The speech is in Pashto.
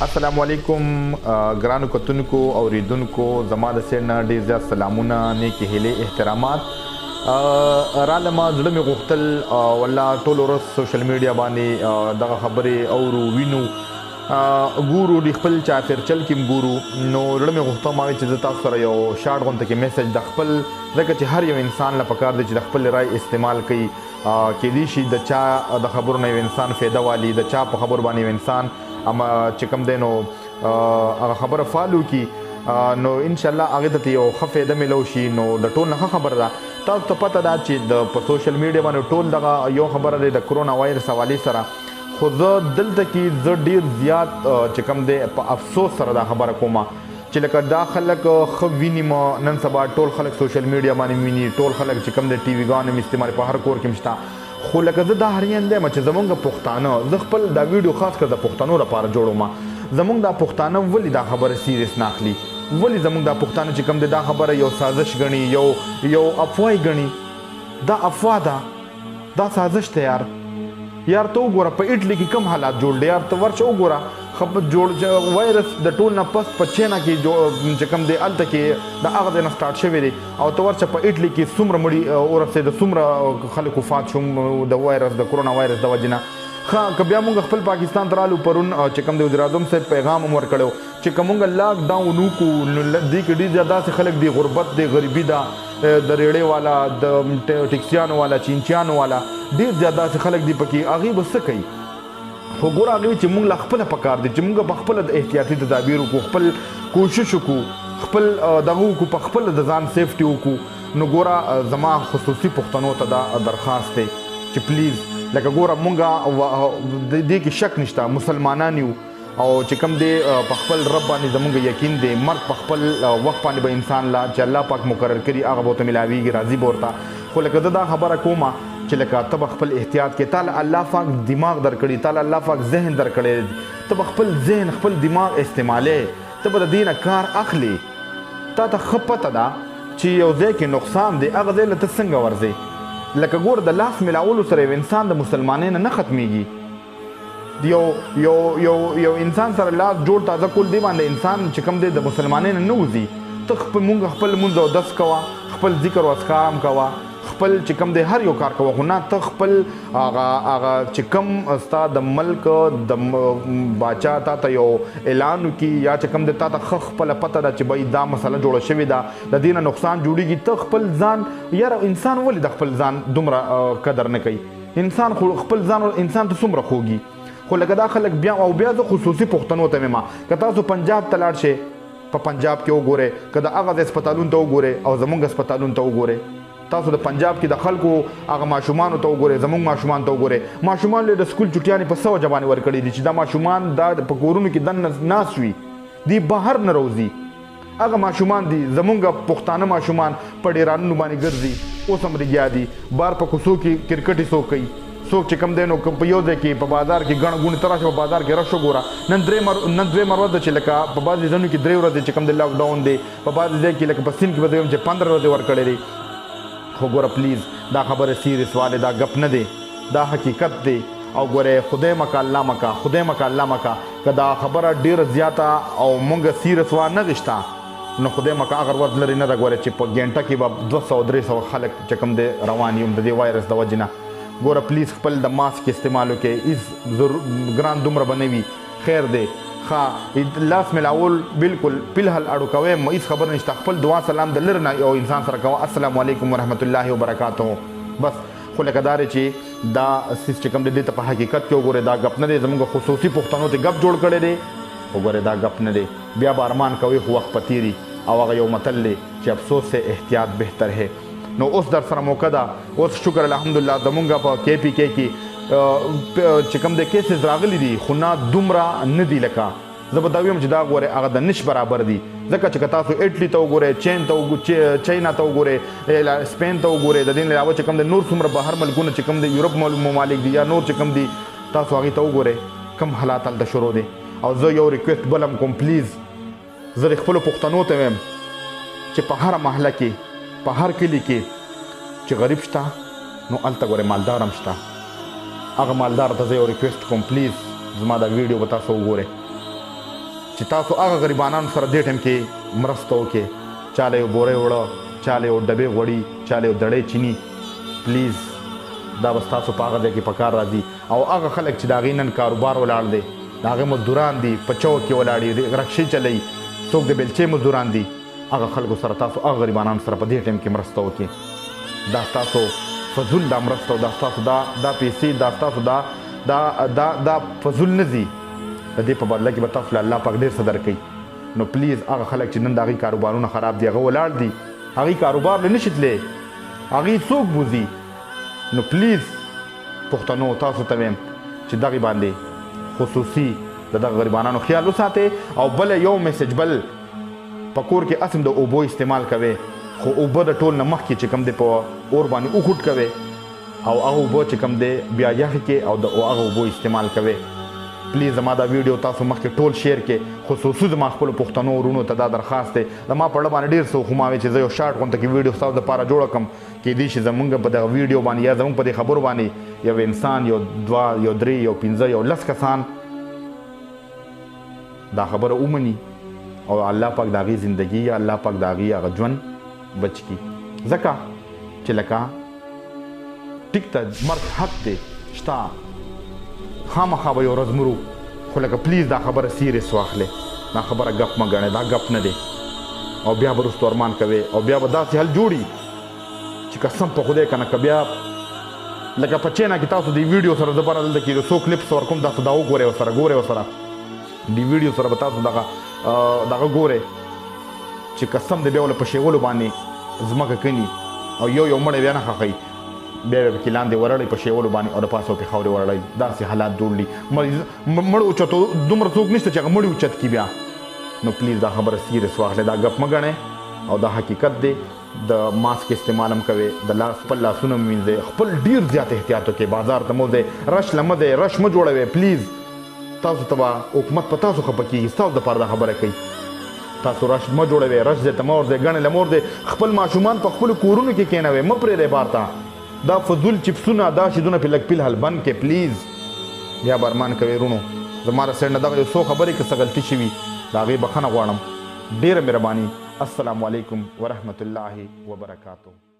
السلام علیکم ګرانو کتونکو او ریدونکو زما د سیر نه ډېر زیات سلامونه نیکې هیلې احترامات رالمه زړه مې غوښتل والله ټول ورځ سوشل میډیا باندې دغه خبرې اورو وینو ګورو د خپل چاپېرچل کې ګورو نو زړه مې غوښته ما چې زه تاسو سره یو شارټ غونته کې میسج د خپل ځکه چې هر یو انسان له پکار دی چې د خپل رای استعمال کوي کېدای شي د چا د خبرو نه یو انسان فایده والي د چا په خبر باندې یو انسان اما چې کوم دی نو هغه خبره فالو کی نو ان شاء الله هغه ته یو ښه فایده ملو شي نو د ټول نه خبره ده تاسو ته پته ده چې د په سوشل میډیا باندې ټول دغه یو خبره ده د کرونا وایرس حوالې سره خو زه دلته کې زه ډېر زیات چې کوم دی په افسوس سره دا خبره کومه چې لکه دا خلک ښه ویني نن سبا ټول خلک سوشل میډیا باندې ویني ټول خلک چې کوم دی ټي وي ګانې هم استعمال په هر کور کې هم شته خو لکه زه دا هریان دی چې زمونږ پښتانه زه خپل دا ویډیو خاص کر د پښتنو لپاره جوړوم زمونږ دا پښتانه ولې دا خبره سیریس نه اخلي ولې زمونږ دا پښتانه چې کوم دی دا خبره یو سازش ګڼي یو افواه ګڼي دا افواه ده دا سازش دی یار ته وګوره په اټلی کې کوم حالات جوړ دی یار ته ورشه وګوره جوړ وایرس د ټول نه پس په چینا کې چې کوم دی هلته کې د هغه ځای نه سټارټ شوی دی او ته ورشه په اټلی کې څومره مړي ورسېده څومره خلک وفات شوم د وایرس د کرونا وایرس د وجې نه ښه که بیا موږ خپل پاکستان ته رالو پرون چې کوم دی وزیر اعظم صاحب پیغام هم ورکړی چې که موږ لاک ډاون وکړو نو دې کې ډېر زیات داسې خلک دي غربت دی غریبي ده د ریړې والا د ټیکسیانو والا چینچیانو والا ډېر زیات داسې خلک دي پکې هغوی به څه کوي خو ګوره هغوی چې موږ له خپله پکار دی چې موږ په خپله د احتیاطي تدابیر وکړو خپل کوشش وکړو خپل دغه وکړو په خپله د ځان سیفټي وکړو نو ګوره زما خصوصي پښتنو ته دا درخواست دی چې پلیز لکه ګوره مونږ دې کې شک نشته مسلمانان یو او چې کوم دی په خپل رب باندې زمونږ یقین دی مرګ په خپل وخت باندې به انسان لا چې الله پاک مقرر کړي هغه به ورته ملاویږي راضي به ورته خو لکه زه دا خبره کومه چې لکه ته به خپل احتیاط کې تعالی الله پاک دماغ درکړي تعالی الله پاک ذهن درکړي ته به خپل ذهن خپل دماغ استعمالې ته به د دې نه کار اخلي تا ته ښه پته ده چې یو ځای کې نقصان دی هغه ځای له ته څنګه ورځې لکه ګوره د لاس ملاولو سره یو انسان د مسلمانۍ نه ختمیږي یو انسان سره لاس جوړ تازه کول دی باندې انسان چې کوم دی د مسلمانۍ نه وځي ته مونږ خپل لمونځ او دس کوه خپل ذکر او اذکار هم کوه خپل چې کوم دی هر یو کار کوه خو نه ته خپل هغه چې کوم ستا د ملک د باچا تا ته یو اعلان وکړي یا چې کوم دی تا ته ښه خپله پته ده چې بای دا مسله جوړه شوې ده د دې نه نقصان جوړېږي ته خپل ځان یاره انسان ولې د خپل ځان دومره قدر نه کوي انسان خو خپل ځان انسان ته څومره خوږي خو لکه دا خلک بیا زه خصوصي پښتنو ته مې که تاسو پنجاب ته لاړ شئ په پنجاب کې وګورئ که د هغه ځای هسپتالونو ته وګورئ او زمونږ هسپتالونو ته وګورئ تاسو د پنجاب کې د خلکو هغه ماشومانو ته وګورئ زمونږ ماشومان ته وګورئ ماشومان له د سکول چټیانې په 100 باندې ورکړي دي چې دا ماشومان دا په کورونو کې دننه ناست وي دی بهر نه روځي هغه ماشومان دي زمونږ پښتانه ماشومان په ډیرانونو باندې ګرځي اوس هم لګیا دي بار په کوڅو کې کرکټ څوک کوي څوک چې کوم دی نو په یو ځای کې په بازار کې ګڼه ګوڼې ته راشه په بازار کې رش وګوره نن درېیمه ورځ ده چې لکه په بعضې ځایونو کې 3 ورځې چې کوم دی لاکډاون دی په بعضې ځای کې لکه په سیند کې به زه وایم چې 15 ورځې ورکړی دی خو ګوره پلیز دا خبره سیریس والے دا گپ نه دی دا حقیقت دی او ګوره خدای مکه الله مکه خدای مکه الله مکه که دا خبره ډېره زیاته او مونږ سیریس وا نه غشته نو خدای مکه اگر ورځ لري نه ده ګوره چې په ګینټه کې به 200-300 خلک چې کوم دی روان یم د دې وایرس د وجې نه ګوره پلیز خپل د ماسک استعمال وکړئ هیڅ ګران دومره به نه وي خیر دی ښه لاس ملاول بالکل فلحال اړو کوئ هیڅ خبر نشته خپل دعا سلام د لرې نه یو انسان سره کوه السلام علیکم ورحمت الله وبرکاته بس خو لکه دا چې دا سیس چې کوم دی دې ته په حقیقت کې وګورئ دا ګپ نه دی زموږ خصوصي پښتنو ته ګپ جوړ کړی دی وګورئ دا ګپ نه دی بیا به ارمان کوئ خو وخت په تیري او هغه یو متل دی چې افسوس سے احتیاط بهتر ہے نو اوس در سره موقع ده اوس شکر الحمدلله زمونږ په کې پی کې کې چې کوم د کیسز راغلي دي خو نه دومره نه دي لکه زه به دا ویم چې دا ګورئ هغه د نش برابر دي ځکه چې که تاسو اټلی ته وګورئ چاینا ته وګورئ سپین ته وګورئ د دې نه علاوه چې کوم د نور څومره بهر ملکونه چې کوم د یورپ ممالک دي یا نور چې کوم دي تاسو هغې ته وګورئ کوم حالات هلته شروع دي او زه یو ریکویسټ بل هم کوم پلیز زه د خپلو پښتنو ته وایم چې په هره محله کې په هر کلي کې چې غریب شته نو هلته ګورئ مالدار هم شته هغه مالدار ته زه یو ریکویسټ کوم پلیز زما دا ویډیو به تاسو وګورئ چې تاسو هغه غریبانو سره دې ټیم کې مرسته وکړئ. چاله یو بورې وړه، چاله یو ډبې غوړي، چاله یو دړۍ چینی، پلیز دا به ستاسو په هغه ځای کې په کار راځي. او هغه خلک چې د هغې نن کاروبار ولاړ دی، د هغې مزدوران دي، په چوک کې ولاړ دي، رکشې چلوي، څوک د بیلچې مزدوران دي، هغه خلکو سره تاسو هغه غریبانو سره په دې ټیم کې مرسته وکړئ. دا ستاسو فضول دا مرسته او دا ستاسو دا پیسې دا ستاسو دا فضول نه ځي. د دې په بدله کې به تاسو له الله پاک ډېر څه درکوي. نو پلیز هغه خلک چې نن د هغوی کاروبارونه خراب دي، هغه ولاړ دي، هغوی کاروبار له نشي تللی، هغوی څوک بوځي. نو پلیز پښتنو تاسو ته وایم چې دغې باندې خصوصي د دغه غریبانو خیال وساتئ. او بله یو میسج بل په کور کې اسم د اوبو استعمال کوئ، خو اوبه د ټول نه مخکې چې کوم دی په اور باندې وخوټ کوئ او هغه اوبه چې کوم دی بیا یخې کې او د هغه اوبو استعمال کوئ. پلیز زما دا ویډیو تاسو مخکې ټول شیر کړئ. خصوصي زما خپلو پښتنو ورونو ته دا درخواست دی. زما په اړه باندې ډېر څه وخوماوې چې زه یو شارټ غونته کې ویډیو ستاسو دپاره جوړه کړم، کیدای شي زمونږ په دغه ویډیو باندې یا زمونږ په دې خبرو باندې یو انسان، یو دوه، یو درې، یو پنځه، یو لس کسان دا خبره ومني او الله پاک د هغې زندګي یا الله پاک د هغې هغه ژوند بچ کړي. ځکه چې لکه ټیک ته مرګ حق دی شته، خامخا به یو ورځ مرو، خو لکه پلیز دا خبره سیریس واخلئ. دا خبره ګپ مه ګڼئ، دا ګپ نه دی. او بیا به وروسته ارمان کوئ او بیا به داسې حل جوړي چې قسم په خدای که نه که بیا لکه په چینا کې تاسو د ویډیو سره زه بره دلته کې یو څو کلیپس ورکوم، تاسو دا وګورئ ورسره، ګورئ ورسره د ویډیو سره به تاسو دغه ګورئ چې قسم دی بیا ول په شیولو باندې ځمکه کني او یو مړی بیا نه ښخوي، بیا به پکې لاندې ورړئ په شیولو باندې او د پاسه پې خاورې ورړئ. داسې حالات جوړ دي. مړ اوچتو دومره څوک نشته چې هغه مړي اوچت کړي بیا. نو پلیز دا خبره سیریس واخلئ، دا ګپ مه ګڼئ او دا حقیقت دی. د ماسک استعمال هم کوئ، د لاس خپل لاسونه هم وینځئ، خپل ډېر زیات احتیاط وکړئ، بازار ته مه وځئ، رش له مه ځئ، رش مه جوړوئ. پلیز تاسو ته به حکومت په تاسو خفه کېږي، ستاسو دپاره دا خبره کوي. تاسو رش مه جوړوئ، رش ځای ته مه ورځئ، ګڼې له مه ورځئ. خپل ماشومان په خپلو کورونو کې کښېنوئ، مه پرېږدئ بار ته. دا فضول چپسونه دا شیدونه پې لږ پیل حل بند کړئ پلیز. بیا به ارمان کوئ رونو زما د سایډ نه دغه یو څو خبرې که څه غلطي شوي د هغې بخښنه غواړم. ډېره مهرباني. السلام علیکم ورحمة الله وبرکاته.